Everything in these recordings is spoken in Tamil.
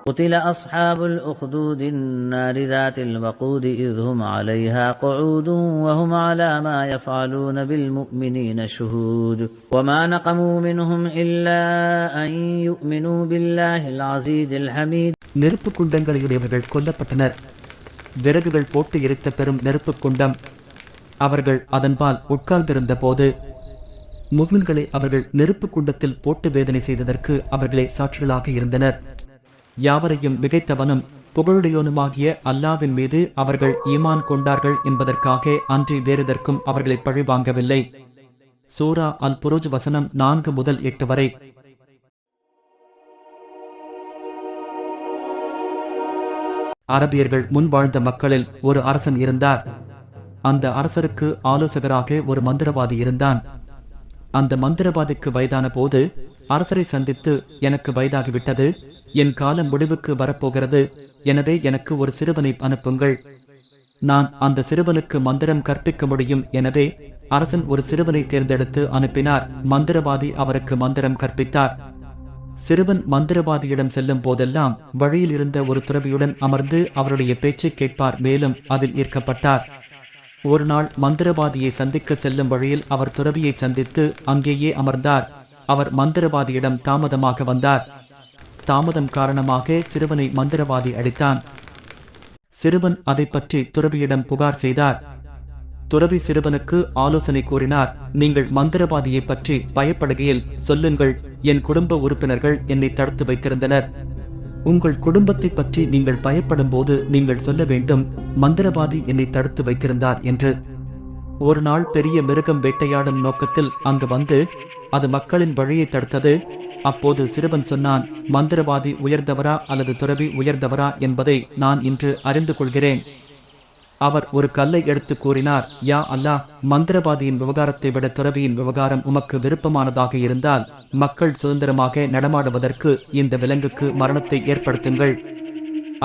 قتل أصحاب الأخدود النار ذات الوقود إذ هم عليها قعود وهم على ما يفعلون بالمؤمنين شهود وما نقموا منهم إلا أن يؤمنوا بالله العزيز الحميد. நெருப்பு குண்டங்களிடையவர்கள் கொல்லப்பட்டனர். விறகுகள் போட்டு எரித்த பெரும் நெருப்பு குண்டம். அவர்கள் அதன்பால் உட்கார்ந்திருந்த போது முஃமின்களை அவர்கள் நெருப்பு குண்டத்தில் போட்டு வேதனை செய்ததற்கு அவர்களே சாட்சிகளாக இருந்தனர். யாவரையும் மிகைத்தவனும் புகழுடையோனுமாகிய அல்லாவின் மீது அவர்கள் ஈமான் கொண்டார்கள் என்பதற்காக அன்றி வேறெதற்கும் அவர்களை பழி வாங்கவில்லை. சூரா அல் புரூஜ் வசனம் 4 முதல் 8 வரை. அரபியர்கள் முன் வாழ்ந்த மக்களில் ஒரு அரசன் இருந்தார். அந்த அரசருக்கு ஆலோசகராக ஒரு மந்திரவாதி இருந்தான். அந்த மந்திரவாதிக்கு வயதான போது அரசரை சந்தித்து, எனக்கு வயதாகிவிட்டது, என் காலம் முடிவுக்கு வரப்போகிறது, எனவே எனக்கு ஒரு சிறுவனை அனுப்புங்கள், நான் அந்த சிறுவனுக்கு மந்திரம் கற்பிக்க முடியும். எனவே அரசன் ஒரு சிறுவனை தேர்ந்தெடுத்து அனுப்பினார். மந்திரவாதி அவருக்கு மந்திரம் கற்பித்தார். சிறுவன் மந்திரவாதியிடம் செல்லும் போதெல்லாம் வழியில் இருந்த ஒரு துறவியுடன் அமர்ந்து அவருடைய பேச்சை கேட்பார், மேலும் அதில் ஈர்க்கப்பட்டார். ஒரு நாள் மந்திரவாதியை சந்திக்க செல்லும் வழியில் அவர் துறவியை சந்தித்து அங்கேயே அமர்ந்தார். அவர் மந்திரவாதியிடம் தாமதமாக வந்தார். தாமதம் காரணமாக சிறுவனை மந்திரவாதி அடித்தான். சிறுவன் அதை பற்றி துறவியிடம் புகார் செய்தார். துறவி சிறுவனுக்கு ஆலோசனை கூறினார். நீங்கள் மந்திரவாதியை பற்றி பயப்படுகையில் சொல்லுங்கள், என் குடும்ப உறுப்பினர்கள் என்னை தடுத்து வைத்திருந்தனர். உங்கள் குடும்பத்தை பற்றி நீங்கள் பயப்படும் போது நீங்கள் சொல்ல வேண்டும், மந்திரவாதி என்னை தடுத்து வைத்திருந்தார் என்று. ஒரு நாள் பெரிய மிருகம் வேட்டையாடும் நோக்கத்தில் அங்கு வந்து அது மக்களின் வழியை தடுத்தது. அப்போது சிறுவன் சொன்னான், மந்திரவாதி உயர்ந்தவரா அல்லது துறவி உயர்ந்தவரா என்பதை நான் இன்று அறிந்து கொள்கிறேன். அவர் ஒரு கல்லை எடுத்து கூறினார், யா அல்லாஹ், மந்திரவாதியின் விவகாரத்தை விட துறவியின் விவகாரம் உமக்கு விருப்பமானதாக இருந்தால் மக்கள் சுதந்திரமாக நடமாடுவதற்கு இந்த விலங்குக்கு மரணத்தை ஏற்படுத்துங்கள்.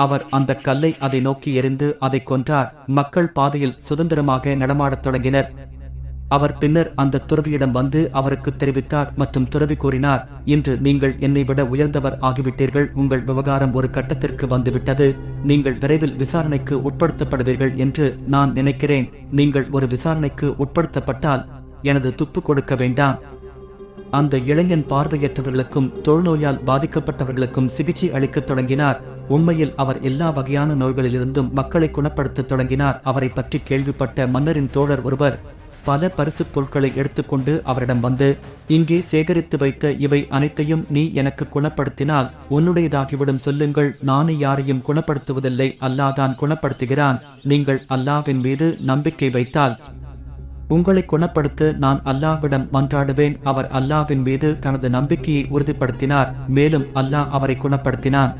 அவர் அந்த கல்லை அதை நோக்கி எறிந்து அதை கொன்றார். மக்கள் பாதையில் சுதந்திரமாக நடமாடத் தொடங்கினர். அவர் பின்னர் அந்த துறவியிடம் வந்து அவருக்கு தெரிவித்தார் மற்றும் துறவி கூறினார், இன்று நீங்கள் என்னை விட உயர்ந்தவர் ஆகிவிட்டீர்கள். உங்கள் விவகாரம் ஒரு கட்டத்திற்கு வந்துவிட்டது. நீங்கள் விரைவில் விசாரணைக்கு உட்படுத்தப்படுவீர்கள் என்று நான் நினைக்கிறேன். நீங்கள் ஒரு விசாரணைக்கு உட்படுத்தப்பட்டால் எனது துப்பு கொடுக்க வேண்டாம். அந்த இளைஞன் பார்வையற்றவர்களுக்கும் தொழுநோயால் பாதிக்கப்பட்டவர்களுக்கும் சிகிச்சை அளிக்கத் தொடங்கினார். உண்மையில் அவர் எல்லா வகையான நோய்களிலிருந்தும் மக்களை குணப்படுத்த தொடங்கினார். அவரை பற்றி கேள்விப்பட்ட மன்னரின் தோழர் ஒருவர் பல பரிசு பொருட்களை எடுத்துக்கொண்டு அவரிடம் வந்து, இங்கே சேகரித்து வைத்த இவை அனைத்தையும் நீ எனக்கு குணப்படுத்தினால் உன்னுடையதாகிவிடும். சொல்லுங்கள், நானே யாரையும் குணப்படுத்துவதில்லை, அல்லாஹ்தான் குணப்படுத்துகிறான். நீங்கள் அல்லாஹ்வின் மீது நம்பிக்கை வைத்தால் உங்களை குணப்படுத்த நான் அல்லாஹ்விடம் மன்றாடுவேன். அவர் அல்லாஹ்வின் மீது தனது நம்பிக்கையை உறுதிப்படுத்தினார். மேலும் அல்லாஹ் அவரை குணப்படுத்தினான்.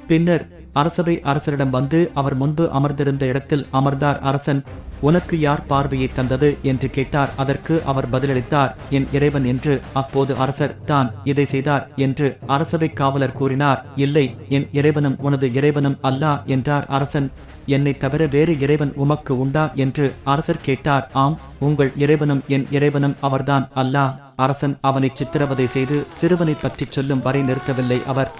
பின்னர் அரசவை அரசரிடம் வந்து அவர் முன்பு அமர்ந்திருந்த இடத்தில் அமர்ந்தார். அரசன், உனக்கு யார் பார்வையை தந்தது என்று கேட்டார். அதற்கு அவர் பதிலளித்தார், என் இறைவன் என்று. அப்போது அரசர், தான் இதை செய்தார் என்று அரசவை காவலர் கூறினார். இல்லை, என் இறைவனும் உனது இறைவனும் அல்லாஹ் என்றார். அரசன், என்னை தவிர வேறு இறைவன் உமக்கு உண்டா என்று அரசர் கேட்டார். ஆம், உங்கள் இறைவனும் என் இறைவனும் அவர்தான் அல்லாஹ். அரசன் அவனை சித்திரவதை செய்து சிறுவனை பற்றி சொல்லும் வரை நிறுத்தவில்லை. அவர்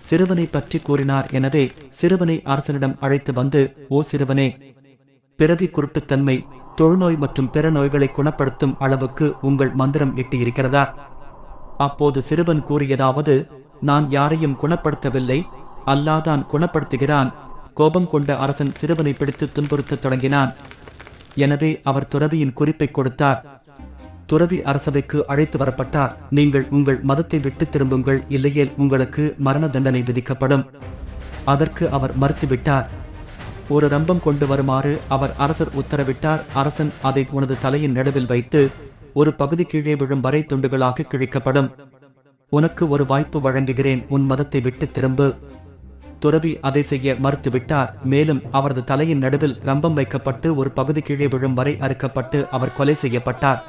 சிறுவனை பற்றி கூறினார். எனவே சிறுவனை அரசனிடம் அழைத்து வந்து, ஓ சிறுவனே, பிறவி குருட்டுத்தன்மை, தொழுநோய் மற்றும் பிற நோய்களை குணப்படுத்தும் அளவுக்கு உங்கள் மந்திரம் எட்டியிருக்கிறதா? அப்போது சிறுவன் கூறியதாவது, நான் யாரையும் குணப்படுத்தவில்லை, அல்லாஹ்தான் குணப்படுத்துகிறான். கோபம் கொண்ட அரசன் சிறுவனை பிடித்து துன்புறுத்தத் தொடங்கினான். எனவே அவர் துறவியின் குறிப்பை கொடுத்தார். துறவி அரசவைக்கு அழைத்து வரப்பட்டார். நீங்கள் உங்கள் மதத்தை விட்டு திரும்புங்கள், இல்லையேல் உங்களுக்கு மரண தண்டனை விதிக்கப்படும். அதற்கு அவர் மறுத்துவிட்டார். ஒரு ரம்பம் கொண்டு வருமாறு அவர் அரசர் உத்தரவிட்டார். அரசன் அதை உனது தலையின் நடுவில் வைத்து ஒரு பகுதி கீழே விழும் வரை துண்டுகளாக கிழிக்கப்படும். உனக்கு ஒரு வாய்ப்பு வழங்குகிறேன், உன் மதத்தை விட்டு திரும்பு. துறவி அதை செய்ய மறுத்துவிட்டார். மேலும் அவரது தலையின் நடுவில் ரம்பம் வைக்கப்பட்டு ஒரு பகுதி கீழே விழும் வரை அறுக்கப்பட்டு அவர் கொலை செய்யப்பட்டார்.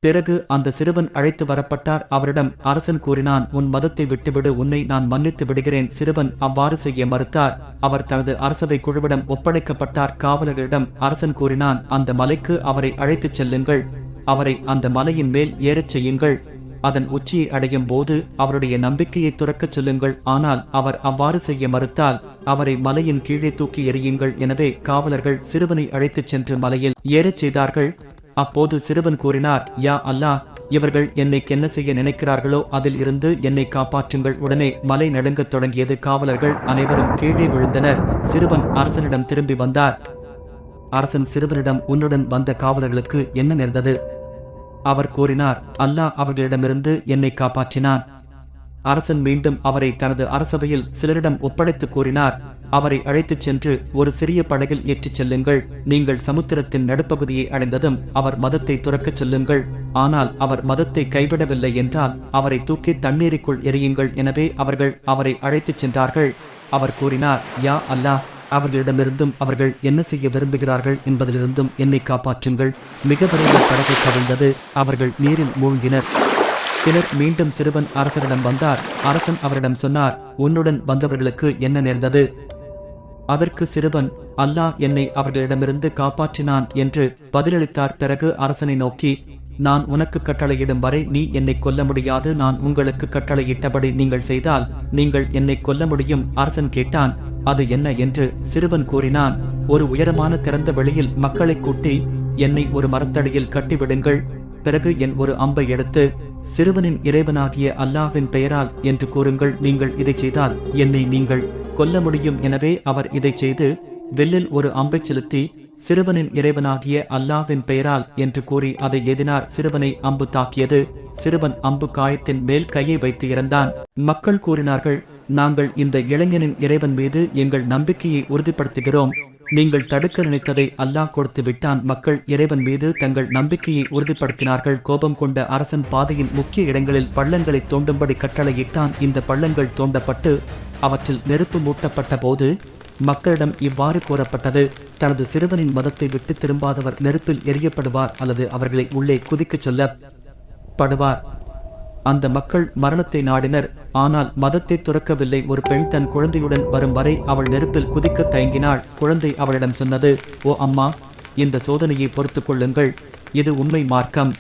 பிறகு அந்த சிறுவன் அழைத்து வரப்பட்டார். அவரிடம் அரசன் கூறினான், உன் மதத்தை விட்டுவிடு, உன்னை நான் மன்னித்து விடுகிறேன். சிறுவன் அவ்வாறு செய்ய மறுத்தார். அவர் தனது அரசவை குழுவிடம் ஒப்படைக்கப்பட்டார். காவலர்களிடம் அரசன் கூறினான், அந்த மலைக்கு அவரை அழைத்துச் செல்லுங்கள், அவரை அந்த மலையின் மேல் ஏறச் செய்யுங்கள். அதன் உச்சியை அடையும் போது அவருடைய நம்பிக்கையை துறக்கச் சொல்லுங்கள். ஆனால் அவர் அவ்வாறு செய்ய மறுத்தால் அவரை மலையின் கீழே தூக்கி எறியுங்கள். எனவே காவலர்கள் சிறுவனை அழைத்துச் சென்று மலையில் ஏறச் செய்தார்கள். அப்போது சிறுவன் கூறினார், யா அல்லாஹ், இவர்கள் என்னை என்ன செய்ய நினைக்கிறார்களோ அதில் இருந்து என்னை காப்பாற்றுங்கள். உடனே மலை நடுங்கத் தொடங்கியது. காவலர்கள் அனைவரும் கீழே விழுந்தனர். சிறுவன் அரசனிடம் திரும்பி வந்தார். அரசன் சிறுவனிடம், உன்னுடன் வந்த காவலர்களுக்கு என்ன நேர்ந்தது? அவர் கூறினார், அல்லாஹ் அவர்களிடமிருந்து என்னை காப்பாற்றினான். அரசன் மீண்டும் அவரை தனது அரசவையில் சிலரிடம் ஒப்படைத்து கூறினார், அவரை அழைத்துச் சென்று ஒரு சிறிய படகில் ஏற்றிச் செல்லுங்கள். நீங்கள் சமுத்திரத்தின் நடுப்பகுதியை அடைந்ததும் அவர் மதத்தை துறக்கச் சொல்லுங்கள். ஆனால் அவர் மதத்தை கைவிடவில்லை என்றால் அவரை தூக்கி தண்ணீருக்குள் எறியுங்கள். எனவே அவர்கள் அவரை அழைத்துச் சென்றார்கள். அவர் கூறினார், யா அல்லாஹ், அவர்களிடமிருந்தும் அவர்கள் என்ன செய்ய விரும்புகிறார்கள் என்பதிலிருந்தும் என்னை காப்பாற்றுங்கள். மிக விரைவில் படகு கவிழ்ந்தது. அவர்கள் நீரில் மூழ்கினர். பின்னர் மீண்டும் சிறுவன் அரசரிடம் வந்தார். அரசன் அவரிடம் சொன்னார், உன்னுடன் வந்தவர்களுக்கு என்ன நேர்ந்தது? அதற்கு சிறுவன், அல்லாஹ் என்னை அவர்களிடமிருந்து காப்பாற்றினான் என்று பதிலளித்தார். பிறகு அரசனை நோக்கி, நான் உனக்கு கட்டளையிடும் வரை நீ என்னை கொல்ல முடியாது. நான் உங்களுக்கு கட்டளையிட்டபடி நீங்கள் செய்தால் நீங்கள் என்னை கொல்ல முடியும். அரசன் கேட்டான், அது என்ன என்று? சிறுவன் கூறினான், ஒரு உயரமான திறந்த வெளியில் மக்களை கூட்டி என்னை ஒரு மரத்தடியில் கட்டிவிடுங்கள். பிறகு என் ஒரு அம்பை எடுத்து சிறுவனின் இறைவனாகிய அல்லாஹ்வின் பெயரால் என்று கூறுங்கள். நீங்கள் இதை செய்தால் என்னை நீங்கள் கொல்ல முடியும். எனவே அவர் இதை செய்து வில்லில் ஒரு அம்பை செலுத்தி சிறுவனின் இறைவனாகிய அல்லாஹ்வின் பெயரால் என்று கூறி அதை எதினார். சிறுவனை அம்பு தாக்கியது. சிறுவன் அம்பு காயத்தின் மேல் கையை வைத்து இறந்தான். மக்கள் கூறினார்கள், நாங்கள் இந்த இளைஞனின் இறைவன் மீது எங்கள் நம்பிக்கையை உறுதிப்படுத்துகிறோம். நீங்கள் தடுக்க நினைத்ததை அல்லாஹ் கொடுத்து விட்டான். மக்கள் இறைவன் மீது தங்கள் நம்பிக்கையை உறுதிப்படுத்தினார்கள். கோபம் கொண்ட அரசன் பாதையின் முக்கிய இடங்களில் பள்ளங்களை தோண்டும்படி கட்டளையிட்டான். இந்த பள்ளங்கள் தோண்டப்பட்டு அவற்றில் நெருப்பு மூட்டப்பட்ட போது மக்களிடம் இவ்வாறு கூறப்பட்டது, தனது சிறுவனின் மதத்தை விட்டு திரும்பாதவர் நெருப்பில் எரியப்படுவார் அல்லது அவர்களை உள்ளே குதிக்கச் சொல்லப்படுவார். அந்த மக்கள் மரணத்தை நாடினர். ஆனால் மதத்தை துறக்கவில்லை. ஒரு பெண் தன் குழந்தையுடன் வரும் வரை அவள் நெருப்பில் குதிக்க தயங்கினாள். குழந்தை அவளிடம் சொன்னது, ஓ அம்மா, இந்த சோதனையை பொறுத்துக் கொள்ளுங்கள். இது உண்மை மார்க்கம்.